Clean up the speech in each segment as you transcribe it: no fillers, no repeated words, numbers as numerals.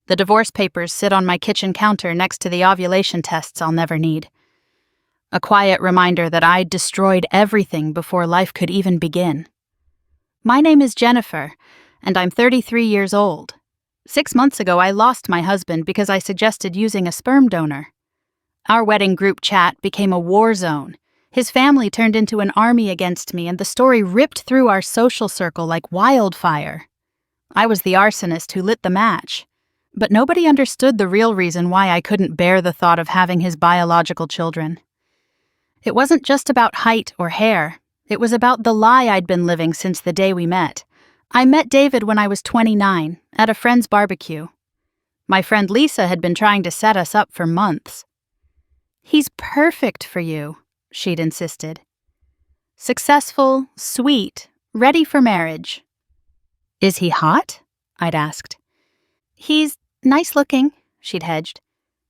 The divorce papers sit on my kitchen counter next to the ovulation tests I'll never need. A quiet reminder that I destroyed everything before life could even begin. My name is Jennifer, and I'm 33 years old. 6 months ago, I lost my husband because I suggested using a sperm donor. Our wedding group chat became a war zone. His family turned into an army against me, and the story ripped through our social circle like wildfire. I was the arsonist who lit the match. But nobody understood the real reason why I couldn't bear the thought of having his biological children. It wasn't just about height or hair. It was about the lie I'd been living since the day we met. I met David when I was 29, at a friend's barbecue. My friend Lisa had been trying to set us up for months. "He's perfect for you," she'd insisted. "Successful, sweet, ready for marriage." "Is he hot?" I'd asked. "He's nice looking," she'd hedged.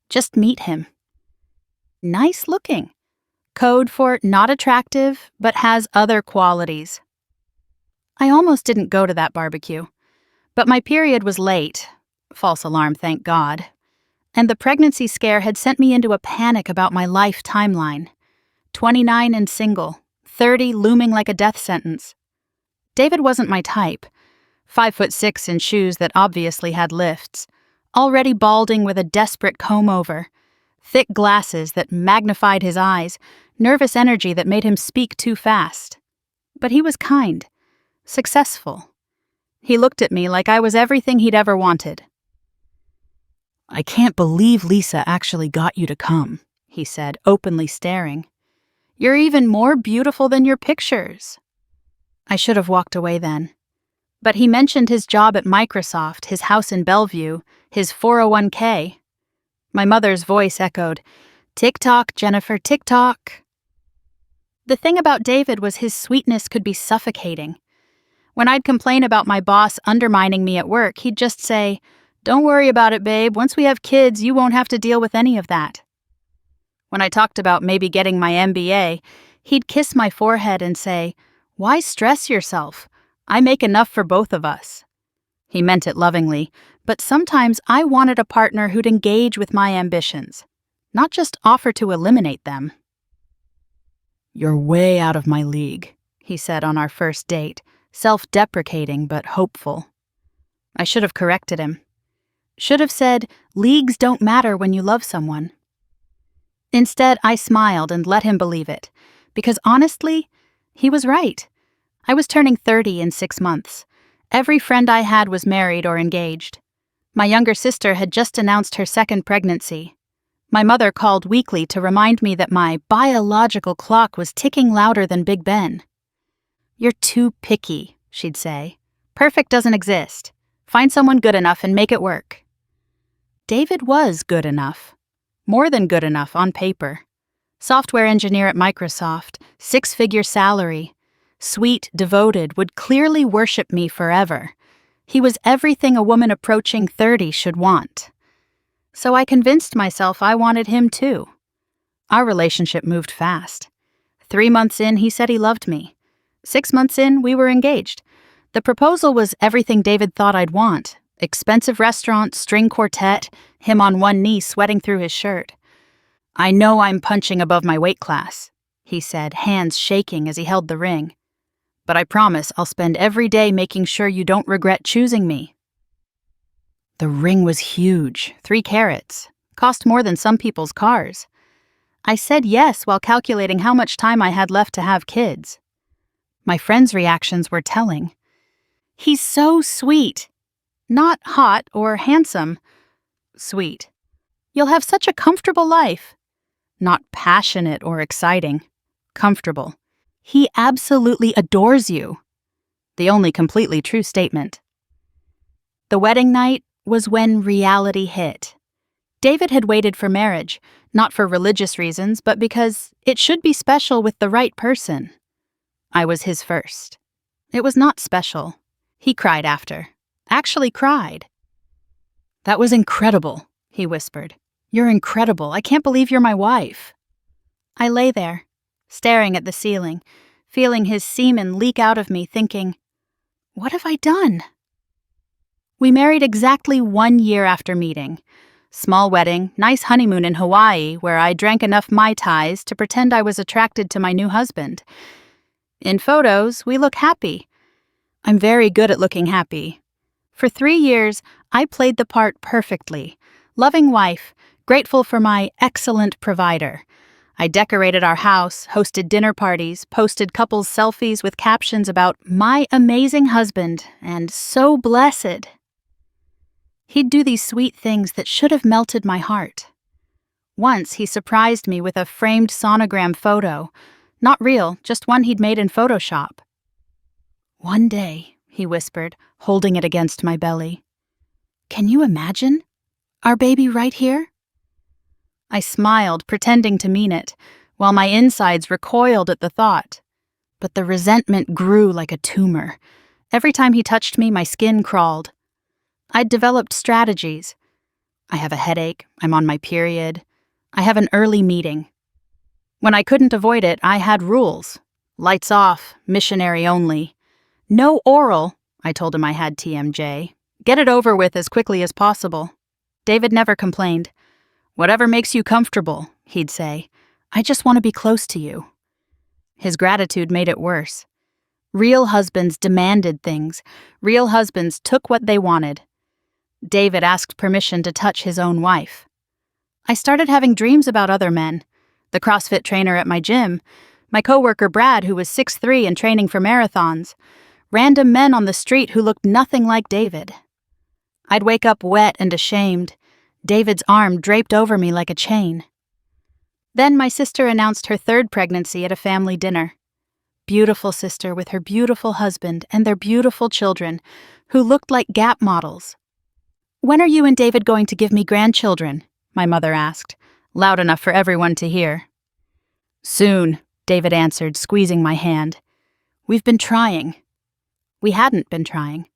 "Just meet him." Nice looking. Code for not attractive, but has other qualities. I almost didn't go to that barbecue. But my period was late. False alarm, thank God. And the pregnancy scare had sent me into a panic about my life timeline. 29 and single, 30 looming like a death sentence. David wasn't my type. 5'6" in shoes that obviously had lifts, already balding with a desperate comb-over, thick glasses that magnified his eyes, nervous energy that made him speak too fast. But he was kind, successful. He looked at me like I was everything he'd ever wanted. "I can't believe Lisa actually got you to come," he said, openly staring. "You're even more beautiful than your pictures." I should have walked away then. But he mentioned his job at Microsoft, his house in Bellevue, his 401k. My mother's voice echoed, "Tick-tock, Jennifer, tick-tock." The thing about David was his sweetness could be suffocating. When I'd complain about my boss undermining me at work, he'd just say, "Don't worry about it, babe. Once we have kids, you won't have to deal with any of that." When I talked about maybe getting my MBA, he'd kiss my forehead and say, "Why stress yourself? I make enough for both of us." He meant it lovingly, but sometimes I wanted a partner who'd engage with my ambitions, not just offer to eliminate them. "You're way out of my league," he said on our first date, self-deprecating but hopeful. I should have corrected him. Should have said, "Leagues don't matter when you love someone." Instead, I smiled and let him believe it, because honestly, he was right. I was turning 30 in 6 months. Every friend I had was married or engaged. My younger sister had just announced her second pregnancy. My mother called weekly to remind me that my biological clock was ticking louder than Big Ben. "You're too picky," she'd say. "Perfect doesn't exist. Find someone good enough and make it work." David was good enough. More than good enough on paper. Software engineer at Microsoft, 6-figure salary. Sweet, devoted, would clearly worship me forever. He was everything a woman approaching 30 should want. So I convinced myself I wanted him too. Our relationship moved fast. 3 months in, he said he loved me. 6 months in, we were engaged. The proposal was everything David thought I'd want. Expensive restaurant, string quartet, him on one knee sweating through his shirt. "I know I'm punching above my weight class," he said, hands shaking as he held the ring. "But I promise I'll spend every day making sure you don't regret choosing me." The ring was huge, 3 carats, cost more than some people's cars. I said yes while calculating how much time I had left to have kids. My friends' reactions were telling. "He's so sweet. Not hot or handsome. Sweet. You'll have such a comfortable life. Not passionate or exciting. Comfortable. He absolutely adores you." The only completely true statement. The wedding night was when reality hit. David had waited for marriage, not for religious reasons, but because it should be special with the right person. I was his first. It was not special. He cried after. Actually cried. "That was incredible," he whispered. "You're incredible. I can't believe you're my wife." I lay there, staring at the ceiling, feeling his semen leak out of me, thinking, what have I done? We married exactly 1 year after meeting. Small wedding, nice honeymoon in Hawaii, where I drank enough Mai Tais to pretend I was attracted to my new husband. In photos, we look happy. I'm very good at looking happy. For 3 years, I played the part perfectly. Loving wife, grateful for my excellent provider. I decorated our house, hosted dinner parties, posted couples' selfies with captions about my amazing husband and so blessed. He'd do these sweet things that should have melted my heart. Once he surprised me with a framed sonogram photo. Not real, just one he'd made in Photoshop. "One day," he whispered, holding it against my belly. "Can you imagine? Our baby right here?" I smiled, pretending to mean it, while my insides recoiled at the thought. But the resentment grew like a tumor. Every time he touched me, my skin crawled. I'd developed strategies. I have a headache, I'm on my period, I have an early meeting. When I couldn't avoid it, I had rules. Lights off, missionary only. No oral, I told him I had TMJ. Get it over with as quickly as possible. David never complained. "Whatever makes you comfortable," he'd say. "I just want to be close to you." His gratitude made it worse. Real husbands demanded things. Real husbands took what they wanted. David asked permission to touch his own wife. I started having dreams about other men. The CrossFit trainer at my gym, my coworker Brad, who was 6'3" and training for marathons, random men on the street who looked nothing like David. I'd wake up wet and ashamed, David's arm draped over me like a chain. Then my sister announced her 3rd pregnancy at a family dinner. Beautiful sister with her beautiful husband and their beautiful children, who looked like Gap models. "When are you and David going to give me grandchildren?" my mother asked, loud enough for everyone to hear. "Soon," David answered, squeezing my hand. "We've been trying." We hadn't been trying.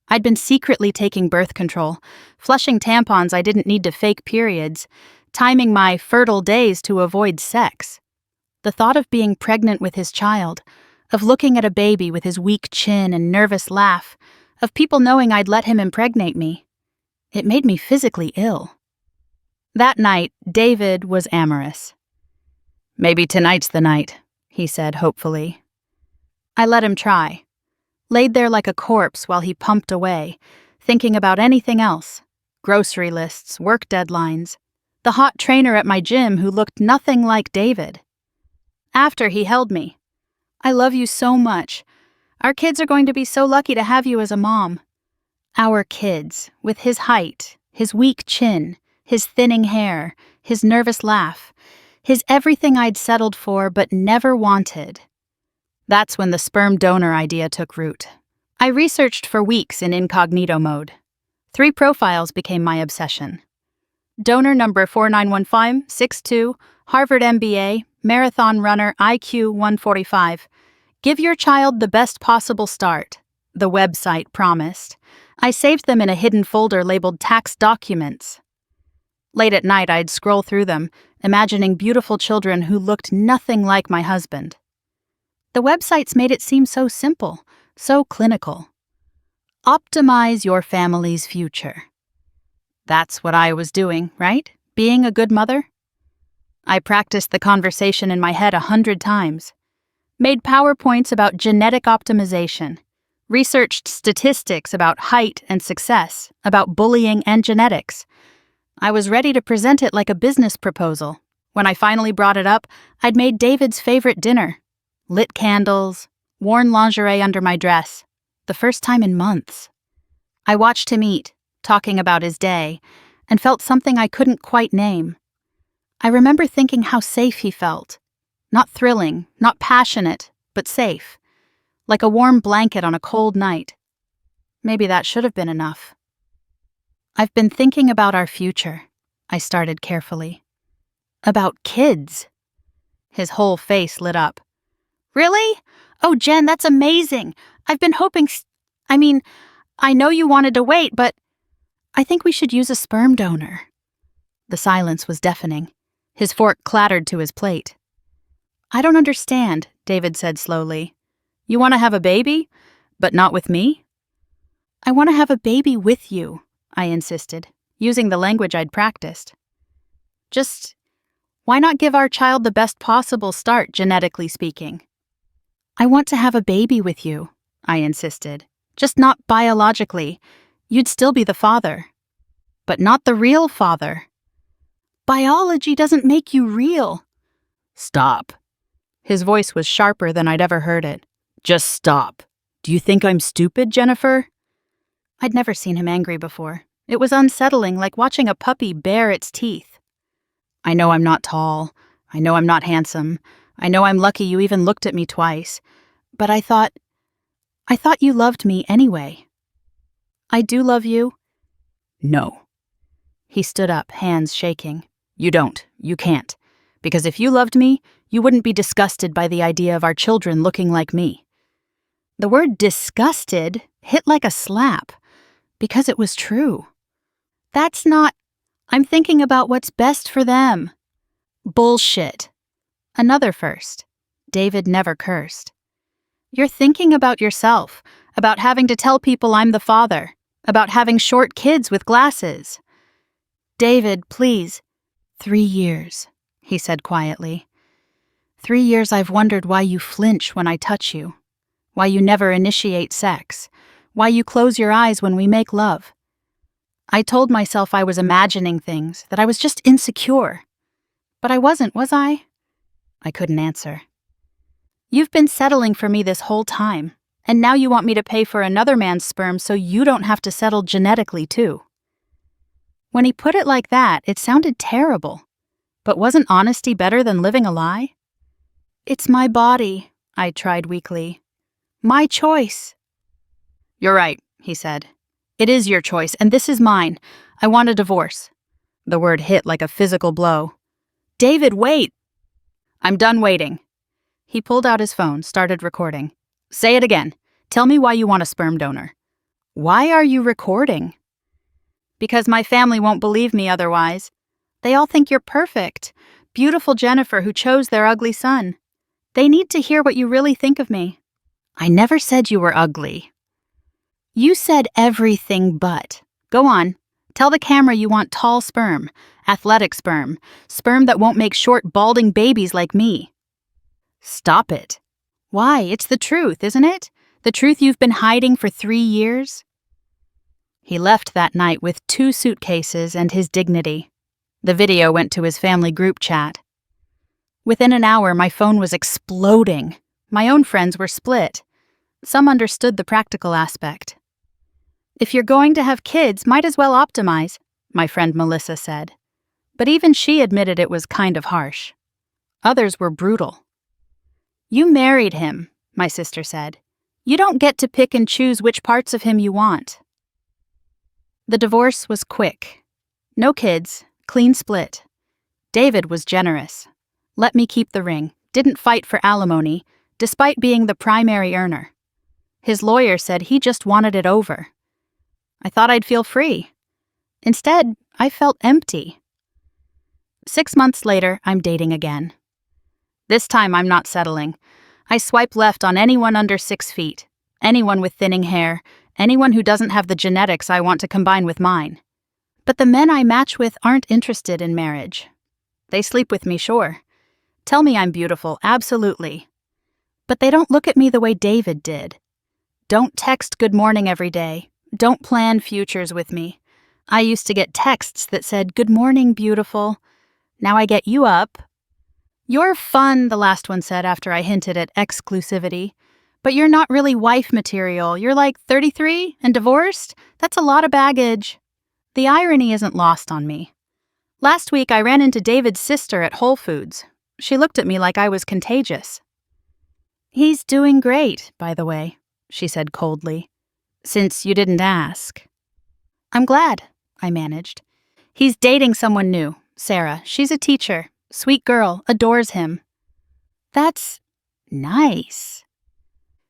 I'd been secretly taking birth control, flushing tampons I didn't need to fake periods, timing my fertile days to avoid sex. The thought of being pregnant with his child, of looking at a baby with his weak chin and nervous laugh, of people knowing I'd let him impregnate me, it made me physically ill. That night, David was amorous. "Maybe tonight's the night," he said hopefully. I let him try. Laid there like a corpse while he pumped away, thinking about anything else. Grocery lists, work deadlines, the hot trainer at my gym who looked nothing like David. After he held me. "I love you so much. Our kids are going to be so lucky to have you as a mom." Our kids, with his height, his weak chin, his thinning hair, his nervous laugh, his everything I'd settled for but never wanted. That's when the sperm donor idea took root. I researched for weeks in incognito mode. 3 profiles became my obsession. Donor number 491562, Harvard MBA, marathon runner, IQ 145. Give your child the best possible start, the website promised. I saved them in a hidden folder labeled tax documents. Late at night, I'd scroll through them, imagining beautiful children who looked nothing like my husband. The websites made it seem so simple, so clinical. Optimize your family's future. That's what I was doing, right? Being a good mother? I practiced the conversation in my head 100 times. Made PowerPoints about genetic optimization. Researched statistics about height and success, about bullying and genetics. I was ready to present it like a business proposal. When I finally brought it up, I'd made David's favorite dinner. Lit candles, worn lingerie under my dress, the first time in months. I watched him eat, talking about his day, and felt something I couldn't quite name. I remember thinking how safe he felt. Not thrilling, not passionate, but safe. Like a warm blanket on a cold night. Maybe that should have been enough. "I've been thinking about our future," I started carefully. "About kids." His whole face lit up. "Really? Oh, Jen, that's amazing. I've been hoping I know you wanted to wait, but I think we should use a sperm donor." The silence was deafening. His fork clattered to his plate. "I don't understand," David said slowly. "You want to have a baby? But not with me?" I want to have a baby with you, I insisted, using the language I'd practiced. Just, why not give our child the best possible start, genetically speaking? I want to have a baby with you, I insisted. Just not biologically. You'd still be the father. But not the real father. Biology doesn't make you real. Stop. His voice was sharper than I'd ever heard it. Just stop. Do you think I'm stupid, Jennifer? I'd never seen him angry before. It was unsettling, like watching a puppy bare its teeth. I know I'm not tall. I know I'm not handsome. I know I'm lucky you even looked at me twice. But I thought you loved me anyway. I do love you. No. He stood up, hands shaking. You don't. You can't. Because if you loved me, you wouldn't be disgusted by the idea of our children looking like me. The word disgusted hit like a slap, because it was true. That's not, I'm thinking about what's best for them. Bullshit. Another first. David never cursed. You're thinking about yourself, about having to tell people I'm the father, about having short kids with glasses. David, please. 3 years, he said quietly. 3 years I've wondered why you flinch when I touch you, why you never initiate sex, why you close your eyes when we make love. I told myself I was imagining things, that I was just insecure. But I wasn't, was I? I couldn't answer. You've been settling for me this whole time, and now you want me to pay for another man's sperm so you don't have to settle genetically too. When he put it like that, it sounded terrible. But wasn't honesty better than living a lie? It's my body, I tried weakly. My choice. You're right, he said. It is your choice, and this is mine. I want a divorce. The word hit like a physical blow. David, wait! I'm done waiting. He pulled out his phone, started recording. Say it again. Tell me why you want a sperm donor. Why are you recording? Because my family won't believe me otherwise. They all think you're perfect. Beautiful Jennifer who chose their ugly son. They need to hear what you really think of me. I never said you were ugly. You said everything but. Go on. Tell the camera you want tall sperm, athletic sperm, sperm that won't make short, balding babies like me. Stop it. Why? It's the truth, isn't it? The truth you've been hiding for 3 years? He left that night with 2 suitcases and his dignity. The video went to his family group chat. Within an hour, my phone was exploding. My own friends were split. Some understood the practical aspect. If you're going to have kids, might as well optimize, my friend Melissa said. But even she admitted it was kind of harsh. Others were brutal. You married him, my sister said. You don't get to pick and choose which parts of him you want. The divorce was quick. No kids, clean split. David was generous. Let me keep the ring, didn't fight for alimony, despite being the primary earner. His lawyer said he just wanted it over. I thought I'd feel free. Instead, I felt empty. 6 months later, I'm dating again. This time, I'm not settling. I swipe left on anyone under 6 feet, anyone with thinning hair, anyone who doesn't have the genetics I want to combine with mine. But the men I match with aren't interested in marriage. They sleep with me, sure. Tell me I'm beautiful, absolutely. But they don't look at me the way David did. Don't text good morning every day. Don't plan futures with me. I used to get texts that said, good morning, beautiful. Now I get you up. You're fun, the last one said after I hinted at exclusivity. But you're not really wife material. You're like 33 and divorced? That's a lot of baggage. The irony isn't lost on me. Last week I ran into David's sister at Whole Foods. She looked at me like I was contagious. He's doing great, by the way, she said coldly. Since you didn't ask. I'm glad, I managed. He's dating someone new, Sarah. She's a teacher. Sweet girl, adores him. That's nice.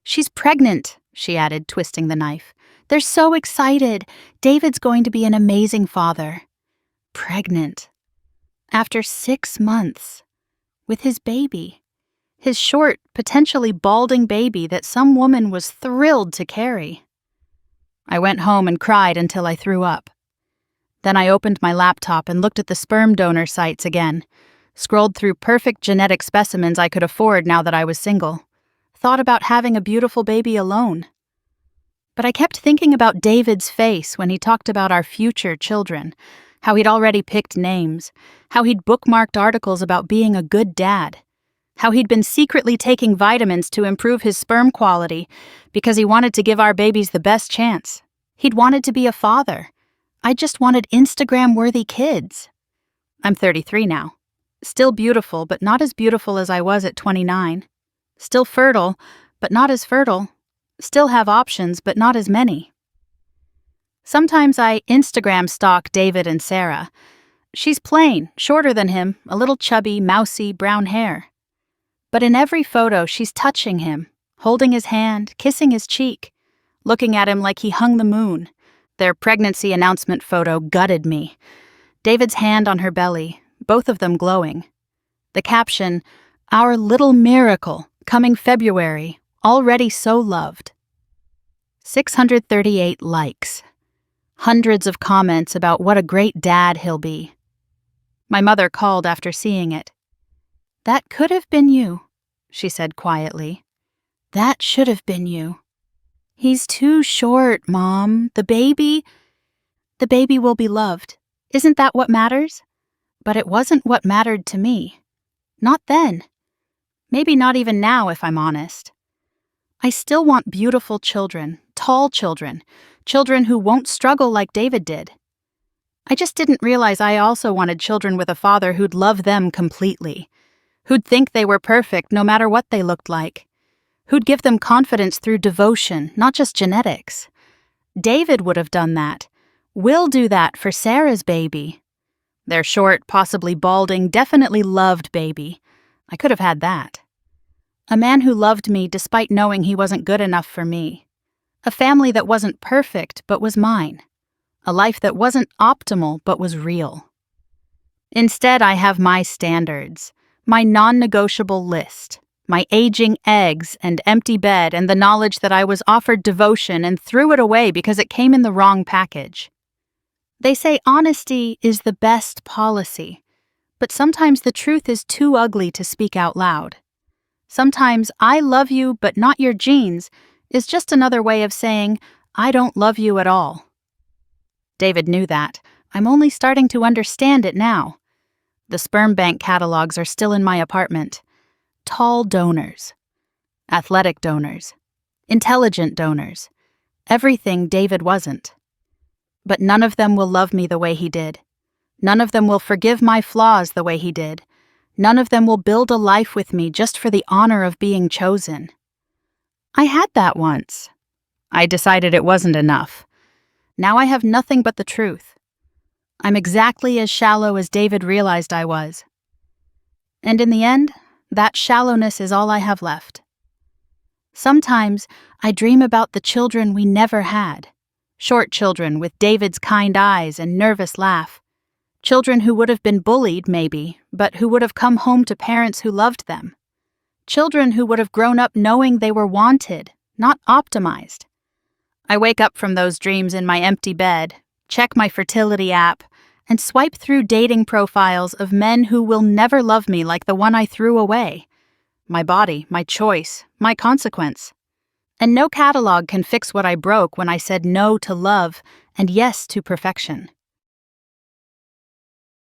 She's pregnant, she added, twisting the knife. They're so excited. David's going to be an amazing father. Pregnant. After 6 months. With his baby. His short, potentially balding baby that some woman was thrilled to carry. I went home and cried until I threw up. Then I opened my laptop and looked at the sperm donor sites again, scrolled through perfect genetic specimens I could afford now that I was single, thought about having a beautiful baby alone. But I kept thinking about David's face when he talked about our future children, how he'd already picked names, how he'd bookmarked articles about being a good dad, how he'd been secretly taking vitamins to improve his sperm quality because he wanted to give our babies the best chance. He'd wanted to be a father. I just wanted Instagram-worthy kids. I'm 33 now. Still beautiful, but not as beautiful as I was at 29. Still fertile, but not as fertile. Still have options, but not as many. Sometimes I Instagram stalk David and Sarah. She's plain, shorter than him, a little chubby, mousy, brown hair. But in every photo, she's touching him, holding his hand, kissing his cheek, looking at him like he hung the moon. Their pregnancy announcement photo gutted me. David's hand on her belly, both of them glowing. The caption, "Our little miracle, coming February, already so loved." 638 likes. Hundreds of comments about what a great dad he'll be. My mother called after seeing it. "That could have been you," she said quietly. "That should have been you. He's too short, Mom. The baby will be loved. Isn't that what matters?" But it wasn't what mattered to me. Not then. Maybe not even now, if I'm honest. I still want beautiful children, tall children, children who won't struggle like David did. I just didn't realize I also wanted children with a father who'd love them completely, who'd think they were perfect no matter what they looked like, who'd give them confidence through devotion, not just genetics. David would have done that. We'll do that for Sarah's baby. Their short, possibly balding, definitely loved baby. I could have had that. A man who loved me despite knowing he wasn't good enough for me. A family that wasn't perfect but was mine. A life that wasn't optimal but was real. Instead, I have my standards, my non-negotiable list, my aging eggs and empty bed, and the knowledge that I was offered devotion and threw it away because it came in the wrong package. They say honesty is the best policy, but sometimes the truth is too ugly to speak out loud. Sometimes "I love you but not your genes" is just another way of saying "I don't love you at all." David knew that. I'm only starting to understand it now. The sperm bank catalogs are still in my apartment. Tall donors. Athletic donors. Intelligent donors. Everything David wasn't. But none of them will love me the way he did. None of them will forgive my flaws the way he did. None of them will build a life with me just for the honor of being chosen. I had that once. I decided it wasn't enough. Now I have nothing but the truth. I'm exactly as shallow as David realized I was. And in the end, that shallowness is all I have left. Sometimes I dream about the children we never had. Short children with David's kind eyes and nervous laugh. Children who would have been bullied, maybe, but who would have come home to parents who loved them. Children who would have grown up knowing they were wanted, not optimized. I wake up from those dreams in my empty bed, check my fertility app, and swipe through dating profiles of men who will never love me like the one I threw away. My body, my choice, my consequence. And no catalog can fix what I broke when I said no to love and yes to perfection.